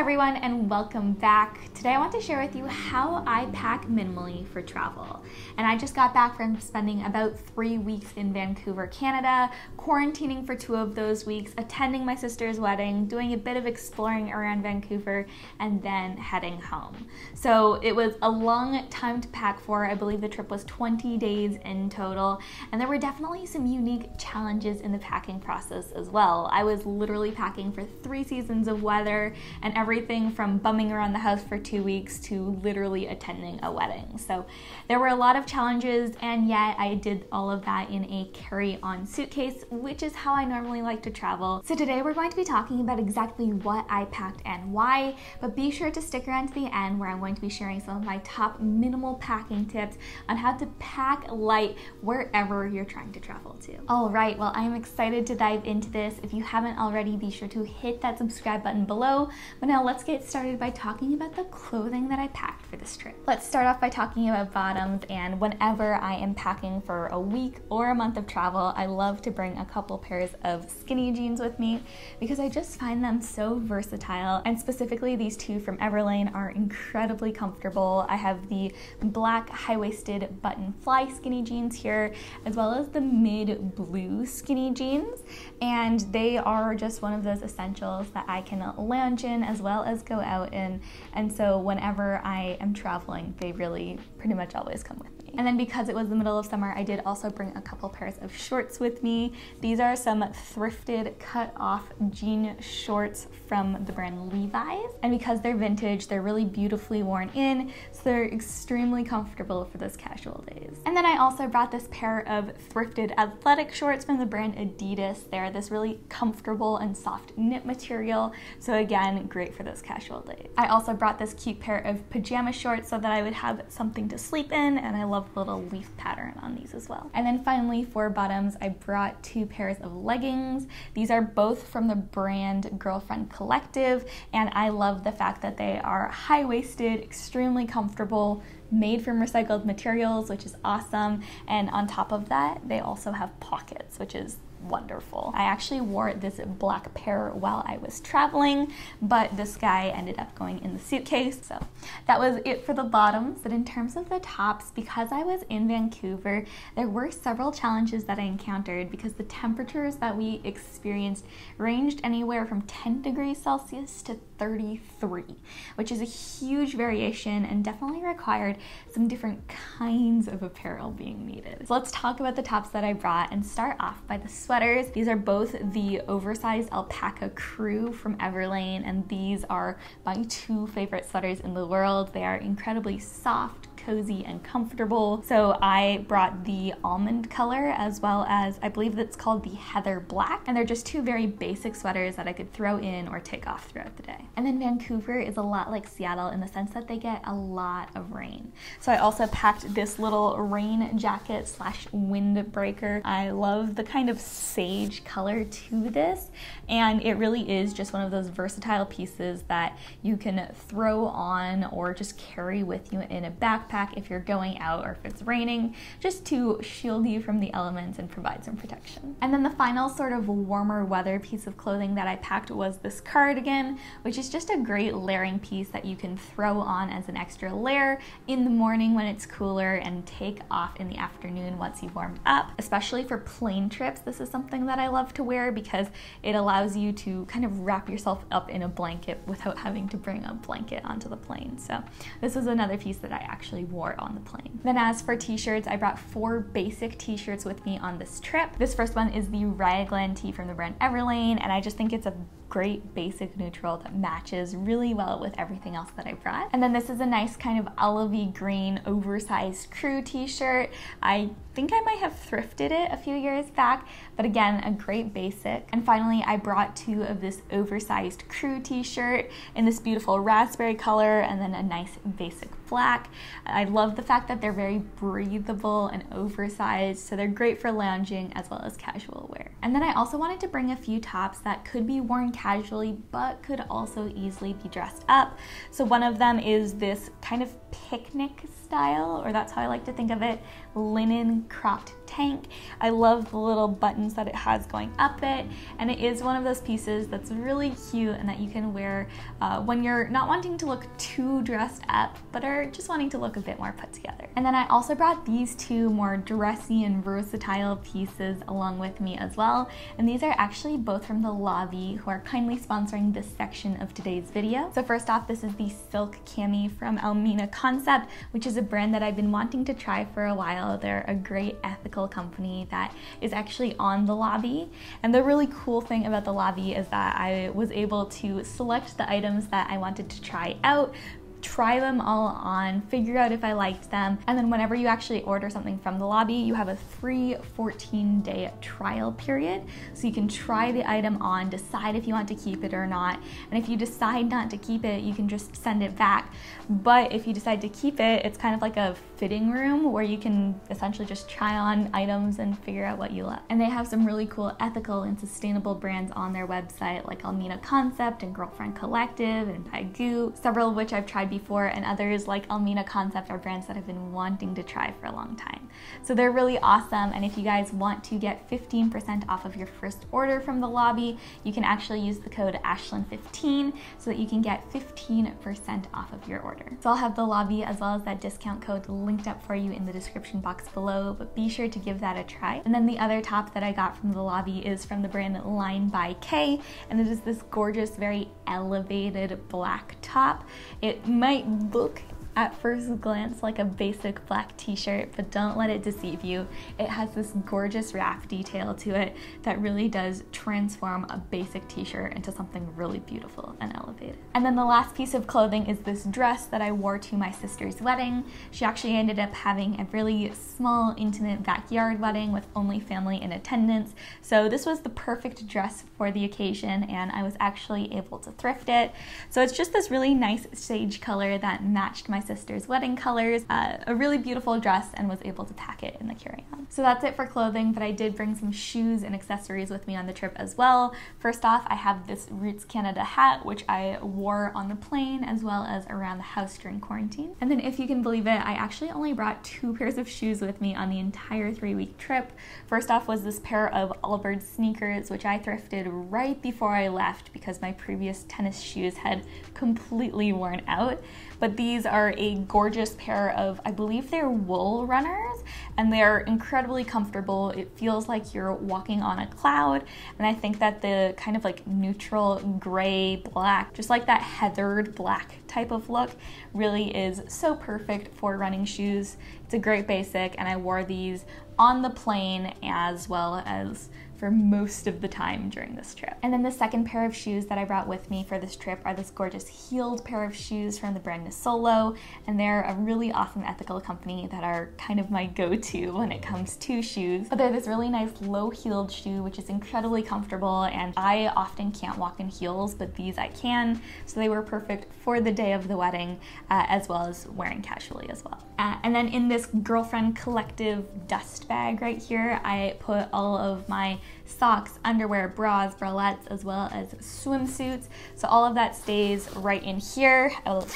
everyone, and welcome back. Today I want to share with you how I pack minimally for travel. And I just got back from spending about 3 weeks in Vancouver, Canada, quarantining for 2 of those weeks, attending my sister's wedding, doing a bit of exploring around Vancouver, and then heading home. So it was a long time to pack for. I believe the trip was 20 days in total, and there were definitely some unique challenges in the packing process as well. I was literally packing for 3 seasons of weather and everything from bumming around the house for 2 weeks to literally attending a wedding. So there were a lot of challenges, and yet I did all of that in a carry-on suitcase, which is how I normally like to travel. So today we're going to be talking about exactly what I packed and why, but be sure to stick around to the end where I'm going to be sharing some of my top minimal packing tips on how to pack light wherever you're trying to travel to. All right, well, I am excited to dive into this. If you haven't already, be sure to hit that subscribe button below. But now let's get started by talking about the clothing that I packed for this trip. Let's start off by talking about bottoms, and whenever I am packing for a week or a month of travel, I love to bring a couple pairs of skinny jeans with me because I just find them so versatile, and specifically these 2 from Everlane are incredibly comfortable. I have the black high-waisted button fly skinny jeans here, as well as the mid blue skinny jeans, and they are just one of those essentials that I can lounge in as well as go out in, and so whenever I am traveling, they really pretty much always come with me. And then because it was the middle of summer, I did also bring a couple pairs of shorts with me. These are some thrifted cut-off jean shorts from the brand Levi's, and because they're vintage, they're really beautifully worn in, so they're extremely comfortable for those casual days. And then I also brought this pair of thrifted athletic shorts from the brand Adidas. They're this really comfortable and soft knit material, so again, great for those casual days. I also brought this cute pair of pajama shorts so that I would have something to sleep in, and I love the little leaf pattern on these as well. And then finally for bottoms, I brought 2 pairs of leggings. These are both from the brand Girlfriend Collective, and I love the fact that they are high-waisted, extremely comfortable, made from recycled materials, which is awesome, and on top of that, they also have pockets, which is wonderful. I actually wore this black pair while I was traveling, but this guy ended up going in the suitcase. So that was it for the bottoms. But in terms of the tops, because I was in Vancouver, there were several challenges that I encountered because the temperatures that we experienced ranged anywhere from 10 degrees Celsius to 33, which is a huge variation and definitely required some different kinds of apparel being needed. So let's talk about the tops that I brought and start off by the sweaters. These are both the oversized alpaca crew from Everlane, and these are my 2 favorite sweaters in the world. They are incredibly soft, cozy, and comfortable. So I brought the almond color as well as, I believe that's called the heather black, and they're just 2 very basic sweaters that I could throw in or take off throughout the day. And then Vancouver is a lot like Seattle in the sense that they get a lot of rain. So I also packed this little rain jacket slash windbreaker. I love the kind of sage color to this, and it really is just one of those versatile pieces that you can throw on or just carry with you in a backpack if you're going out or if it's raining, just to shield you from the elements and provide some protection. And then the final sort of warmer weather piece of clothing that I packed was this cardigan, which is just a great layering piece that you can throw on as an extra layer in the morning when it's cooler and take off in the afternoon once you've warmed up. Especially for plane trips, this is something that I love to wear because it allows you to kind of wrap yourself up in a blanket without having to bring a blanket onto the plane. So this is another piece that I actually wore on the plane. Then as for t-shirts, I brought 4 basic t-shirts with me on this trip. This first one is the Raglan tee from the brand Everlane, and I just think it's a great basic neutral that matches really well with everything else that I brought. And then this is a nice kind of olivey green oversized crew t-shirt. I think I might have thrifted it a few years back, but again, a great basic. And finally, I brought 2 of this oversized crew t-shirt in this beautiful raspberry color and then a nice basic black. I love the fact that they're very breathable and oversized, so they're great for lounging as well as casual wear. And then I also wanted to bring a few tops that could be worn casually but could also easily be dressed up. So one of them is this kind of picnic style, or that's how I like to think of it, linen cropped tank. I love the little buttons that it has going up it, and it is one of those pieces that's really cute and that you can wear when you're not wanting to look too dressed up but are just wanting to look a bit more put together. And then I also brought these two more dressy and versatile pieces along with me as well, and these are actually both from the Lobby, who are kindly sponsoring this section of today's video. So first off, this is the silk cami from Almina Concept, which is a brand that I've been wanting to try for a while. They're a great ethical company that is actually on the Lobby, and the really cool thing about the Lobby is that I was able to select the items that I wanted to try out, try them all on, figure out if I liked them, and then whenever you actually order something from the Lobby, you have a free 14-day trial period. So you can try the item on, decide if you want to keep it or not, and if you decide not to keep it, you can just send it back. But if you decide to keep it, it's kind of like a fitting room where you can essentially just try on items and figure out what you love. And they have some really cool ethical and sustainable brands on their website, like Almina Concept and Girlfriend Collective and Bagoo, several of which I've tried before, and others like Almina Concept are brands that I've been wanting to try for a long time. So they're really awesome, and if you guys want to get 15% off of your first order from the Lobby, you can actually use the code Ashlynne15 so that you can get 15% off of your order. So I'll have the Lobby as well as that discount code linked up for you in the description box below, but be sure to give that a try. And then the other top that I got from the Lobby is from the brand Line by K, and it is this gorgeous, very elevated black top. It might look at first glance like a basic black t-shirt, but don't let it deceive you. It has this gorgeous wrap detail to it that really does transform a basic t-shirt into something really beautiful and elevated. And then the last piece of clothing is this dress that I wore to my sister's wedding. She actually ended up having a really small, intimate backyard wedding with only family in attendance. So this was the perfect dress for the occasion, and I was actually able to thrift it. So it's just this really nice sage color that matched my sister's wedding colors, a really beautiful dress, and was able to pack it in the carry-on. So that's it for clothing, but I did bring some shoes and accessories with me on the trip as well. First off, I have this Roots Canada hat, which I wore on the plane as well as around the house during quarantine. And then, if you can believe it, I actually only brought 2 pairs of shoes with me on the entire 3-week trip. First off was this pair of Allbirds sneakers, which I thrifted right before I left because my previous tennis shoes had completely worn out. But these are a gorgeous pair of, I believe they're wool runners, and they're incredibly comfortable. It feels like you're walking on a cloud, and I think that the kind of like neutral gray black, just like that heathered black type of look, really is so perfect for running shoes. It's a great basic, and I wore these on the plane as well as for most of the time during this trip. And then the second pair of shoes that I brought with me for this trip are this gorgeous heeled pair of shoes from the brand Nisolo, and they're a really awesome ethical company that are kind of my go-to when it comes to shoes. But they're this really nice low-heeled shoe which is incredibly comfortable, and I often can't walk in heels, but these I can, so they were perfect for the day of the wedding as well as wearing casually as well. And then in this Girlfriend Collective dust bag right here, I put all of my socks, underwear, bras, bralettes, as well as swimsuits. So all of that stays right in here. I'll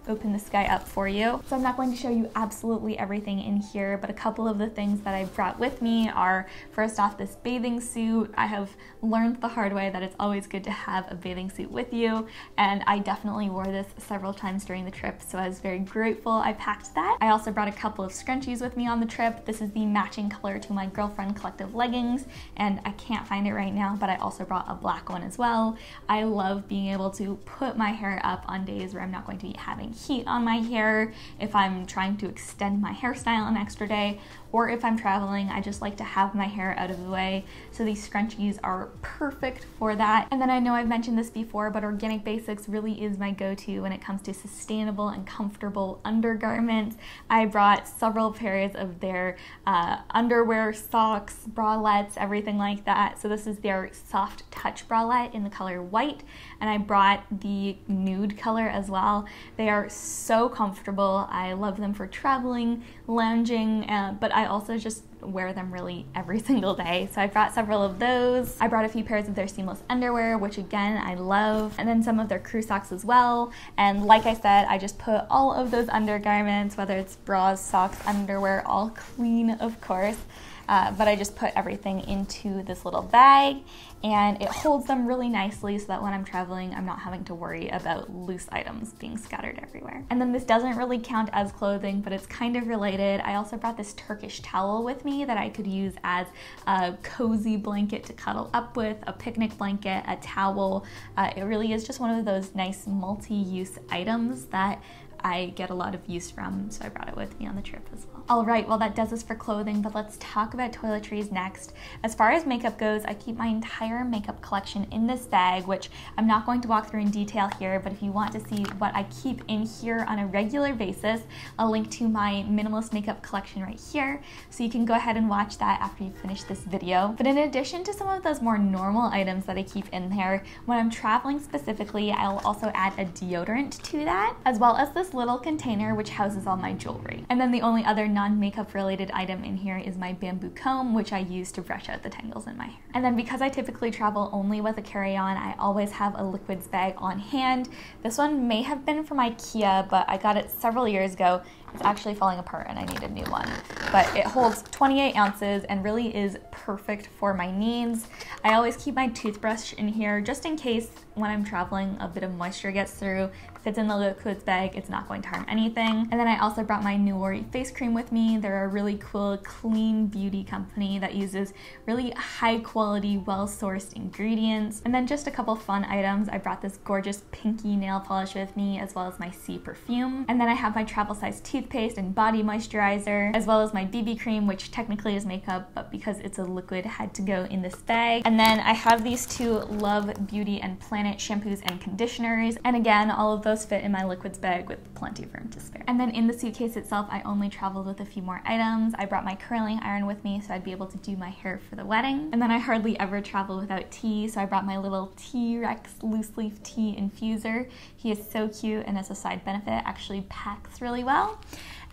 open this guy up for you. So I'm not going to show you absolutely everything in here, but a couple of the things that I brought with me are, first off, this bathing suit. I have learned the hard way that it's always good to have a bathing suit with you, and I definitely wore this several times during the trip, so I was very grateful I packed that. I also brought a couple of scrunchies with me on the trip. This is the matching color to my Girlfriend Collective leggings, and I can't find it right now, but I also brought a black one as well. I love being able to put my hair up on days where I'm not going to be having heat on my hair, if I'm trying to extend my hairstyle an extra day, or if I'm traveling. I just like to have my hair out of the way, so these scrunchies are perfect for that. And then I know I've mentioned this before, but Organic Basics really is my go-to when it comes to sustainable and comfortable undergarments. I brought several pairs of their underwear, socks, bralettes, everything like that. So this is their Soft Touch bralette in the color white, and I brought the nude color as well. They are are so comfortable. I love them for traveling, lounging, but I also just wear them really every single day. So I brought several of those. I brought a few pairs of their seamless underwear, which again, I love, and then some of their crew socks as well. And like I said, I just put all of those undergarments, whether it's bras, socks, underwear, all clean, of course. But I just put everything into this little bag, and it holds them really nicely so that when I'm traveling, I'm not having to worry about loose items being scattered everywhere. And then this doesn't really count as clothing, but it's kind of related. I also brought this Turkish towel with me that I could use as a cozy blanket to cuddle up with, a picnic blanket, a towel. It really is just one of those nice multi-use items that I get a lot of use from, so I brought it with me on the trip as well. All right, well that does us for clothing, but let's talk about toiletries next. As far as makeup goes, I keep my entire makeup collection in this bag, which I'm not going to walk through in detail here, but if you want to see what I keep in here on a regular basis, I'll link to my minimalist makeup collection right here, so you can go ahead and watch that after you finish this video. But in addition to some of those more normal items that I keep in there, when I'm traveling specifically, I'll also add a deodorant to that, as well as this little container which houses all my jewelry. And then the only other non-makeup related item in here is my bamboo comb, which I use to brush out the tangles in my hair. And then because I typically travel only with a carry-on, I always have a liquids bag on hand. This one may have been from IKEA, but I got it several years ago. It's actually falling apart and I need a new one. But it holds 28 ounces and really is perfect for my needs. I always keep my toothbrush in here just in case when I'm traveling a bit of moisture gets through. If it's in the liquids bag, it's not going to harm anything. And then I also brought my Nuori face cream with me. They're a really cool, clean beauty company that uses really high quality, well-sourced ingredients. And then just a couple fun items. I brought this gorgeous pinky nail polish with me, as well as my Sea perfume. And then I have my travel size toothpaste and body moisturizer, as well as my BB cream, which technically is makeup, but because it's a liquid, had to go in this bag. And then I have these two Love Beauty and Planet shampoos and conditioners. And again, all of those fit in my liquids bag with plenty of room to spare. And then in the suitcase itself, I only traveled with a few more items. I brought my curling iron with me so I'd be able to do my hair for the wedding. And then I hardly ever travel without tea, so I brought my little T-Rex loose leaf tea infuser. He is so cute, and as a side benefit, actually packs really well.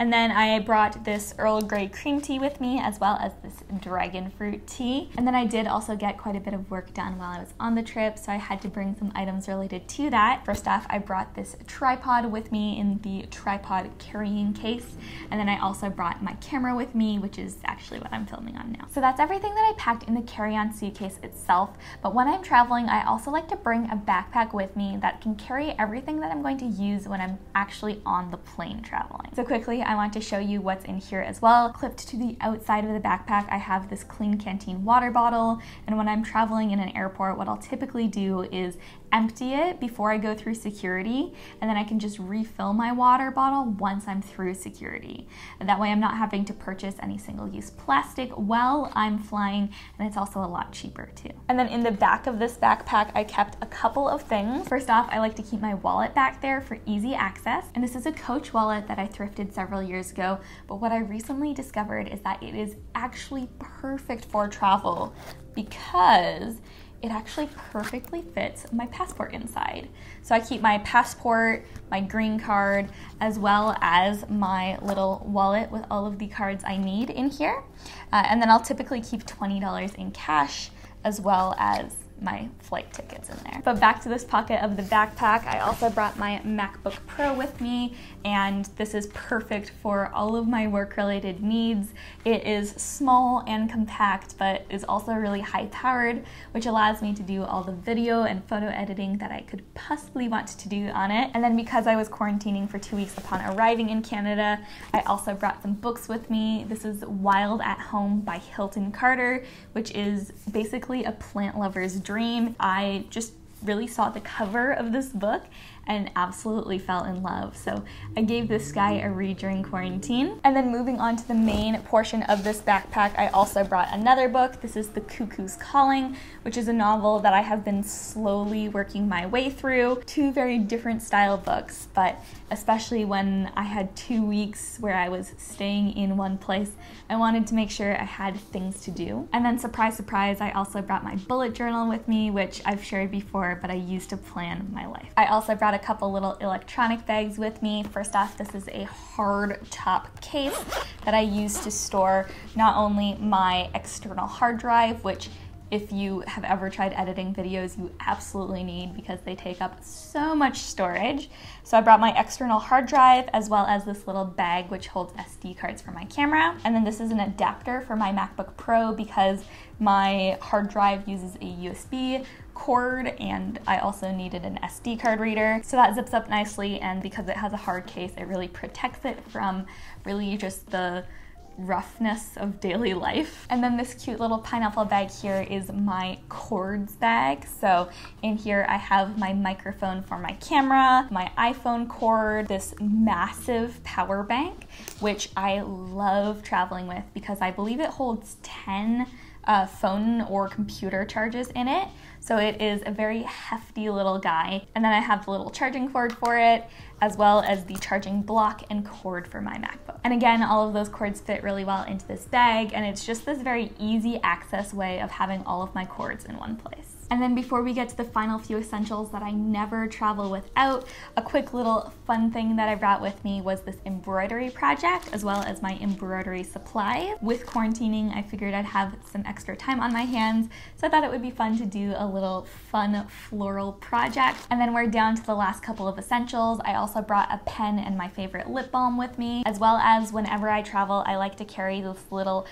And then I brought this Earl Grey cream tea with me, as well as this dragon fruit tea. And then I did also get quite a bit of work done while I was on the trip, so I had to bring some items related to that. First off, I brought this tripod with me in the tripod carrying case. And then I also brought my camera with me, which is actually what I'm filming on now. So that's everything that I packed in the carry-on suitcase itself. But when I'm traveling, I also like to bring a backpack with me that can carry everything that I'm going to use when I'm actually on the plane traveling. So quickly, I want to show you what's in here as well. Clipped to the outside of the backpack, I have this Clean Canteen water bottle, and when I'm traveling in an airport, what I'll typically do is empty it before I go through security, and then I can just refill my water bottle once I'm through security. And that way I'm not having to purchase any single-use plastic while I'm flying, and it's also a lot cheaper too. And then in the back of this backpack, I kept a couple of things. First off, I like to keep my wallet back there for easy access, and this is a Coach wallet that I thrifted several years ago, but what I recently discovered is that it is actually perfect for travel because it actually perfectly fits my passport inside. So I keep my passport, my green card, as well as my little wallet with all of the cards I need in here. And then I'll typically keep $20 in cash, as well as my flight tickets in there. But back to this pocket of the backpack, I also brought my MacBook Pro with me, and this is perfect for all of my work-related needs. It is small and compact, but is also really high-powered, which allows me to do all the video and photo editing that I could possibly want to do on it. And then because I was quarantining for 2 weeks upon arriving in Canada, I also brought some books with me. This is Wild at Home by Hilton Carter, which is basically a plant lover's dream. I just really saw the cover of this book and absolutely fell in love. So I gave this guy a read during quarantine. And then moving on to the main portion of this backpack, I also brought another book. This is The Cuckoo's Calling, which is a novel that I have been slowly working my way through. Two very different style books, but especially when I had 2 weeks where I was staying in one place, I wanted to make sure I had things to do. And then surprise, surprise, I also brought my bullet journal with me, which I've shared before, but I use to plan my life. I also brought brought a couple little electronic bags with me. First off, this is a hard top case that I use to store not only my external hard drive, which if you have ever tried editing videos, you absolutely need because they take up so much storage. So I brought my external hard drive as well as this little bag which holds SD cards for my camera. And then this is an adapter for my MacBook Pro because my hard drive uses a USB cord and I also needed an SD card reader. So that zips up nicely, and because it has a hard case, it really protects it from really just the roughness of daily life. And then this cute little pineapple bag here is my cords bag. So in here I have my microphone for my camera, my iPhone cord, this massive power bank, which I love traveling with because I believe it holds 10 phone or computer charges in it. So it is a very hefty little guy. And then I have the little charging cord for it, as well as the charging block and cord for my MacBook. And again, all of those cords fit really well into this bag, and it's just this very easy access way of having all of my cords in one place. And then before we get to the final few essentials that I never travel without, a quick little fun thing that I brought with me was this embroidery project, as well as my embroidery supply. With quarantining, I figured I'd have some extra time on my hands, so I thought it would be fun to do a little fun floral project. And then we're down to the last couple of essentials. I also brought a pen and my favorite lip balm with me, as well as whenever I travel, I like to carry this little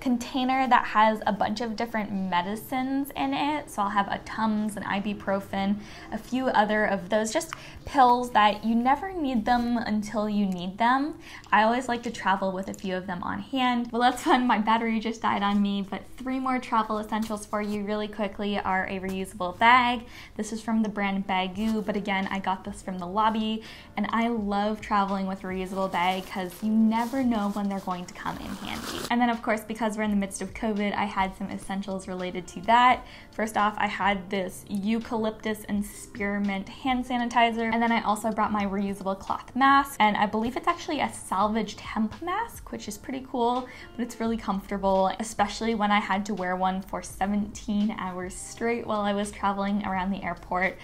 container that has a bunch of different medicines in it. So I'll have a Tums, an ibuprofen, a few other of those just pills that you never need them until you need them. I always like to travel with a few of them on hand. Well, that's fun. My battery just died on me, but 3 more travel essentials for you really quickly are a reusable bag. This is from the brand Bagoo, but again, I got this from the lobby, and I love traveling with a reusable bag because you never know when they're going to come in handy. And then of course, because we're in the midst of COVID, I had some essentials related to that. First off, I had this eucalyptus and spearmint hand sanitizer, and then I also brought my reusable cloth mask, and I believe it's actually a salvaged hemp mask, which is pretty cool, but it's really comfortable, especially when I had to wear one for 17 hours straight while I was traveling around the airport.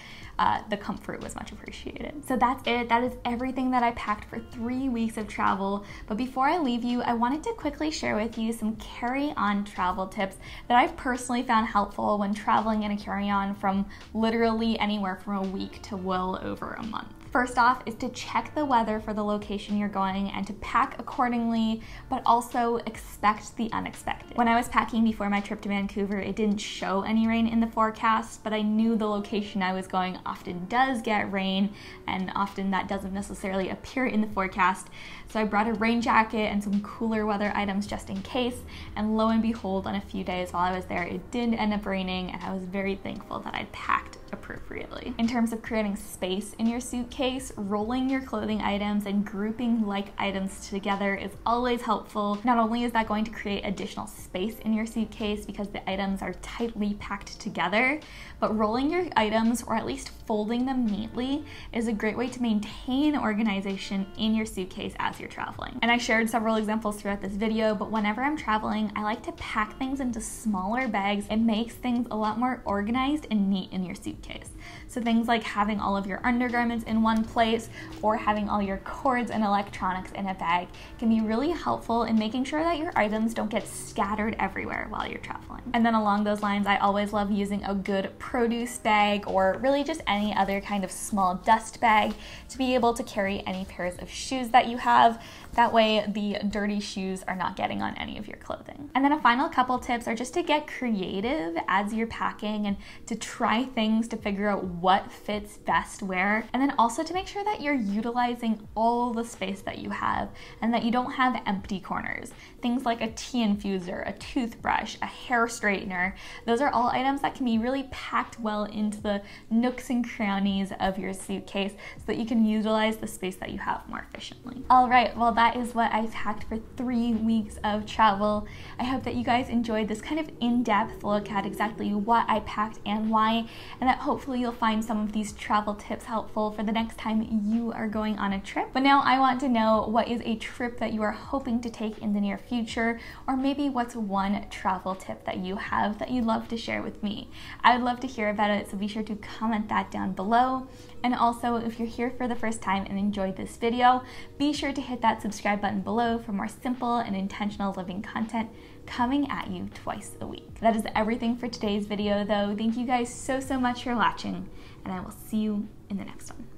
The comfort was much appreciated. So that's it. That is everything that I packed for 3 weeks of travel. But before I leave you, I wanted to quickly share with you some carry-on travel tips that I've personally found helpful when traveling in a carry-on from literally anywhere from a week to well over a month. First off is to check the weather for the location you're going and to pack accordingly, but also expect the unexpected. When I was packing before my trip to Vancouver, it didn't show any rain in the forecast, but I knew the location I was going often does get rain, and often that doesn't necessarily appear in the forecast. So I brought a rain jacket and some cooler weather items just in case, and lo and behold, on a few days while I was there, it did end up raining, and I was very thankful that I'd packed appropriately. In terms of creating space in your suitcase, rolling your clothing items and grouping like items together is always helpful. Not only is that going to create additional space in your suitcase because the items are tightly packed together, but rolling your items, or at least folding them neatly, is a great way to maintain organization in your suitcase as you're traveling. And I shared several examples throughout this video, but whenever I'm traveling, I like to pack things into smaller bags. It makes things a lot more organized and neat in your suitcase. So things like having all of your undergarments in one place or having all your cords and electronics in a bag can be really helpful in making sure that your items don't get scattered everywhere while you're traveling. And then along those lines, I always love using a good produce bag, or really just any other kind of small dust bag, to be able to carry any pairs of shoes that you have. That way the dirty shoes are not getting on any of your clothing. And then a final couple tips are just to get creative as you're packing and to try things to figure out what fits best where, and then also to make sure that you're utilizing all the space that you have and that you don't have empty corners. Things like a tea infuser, a toothbrush, a hair straightener, those are all items that can be really packed well into the nooks and crannies of your suitcase so that you can utilize the space that you have more efficiently. All right, well, that is what I packed for 3 weeks of travel. I hope that you guys enjoyed this kind of in-depth look at exactly what I packed and why, and that hopefully you'll find some of these travel tips helpful for the next time you are going on a trip. But now I want to know, what is a trip that you are hoping to take in the near future, or maybe what's one travel tip that you have that you'd love to share with me? I would love to hear about it, so be sure to comment that down below. And also, if you're here for the first time and enjoyed this video, be sure to hit that subscribe button below for more simple and intentional living content coming at you twice a week. That is everything for today's video though. Thank you guys so much for watching, and I will see you in the next one.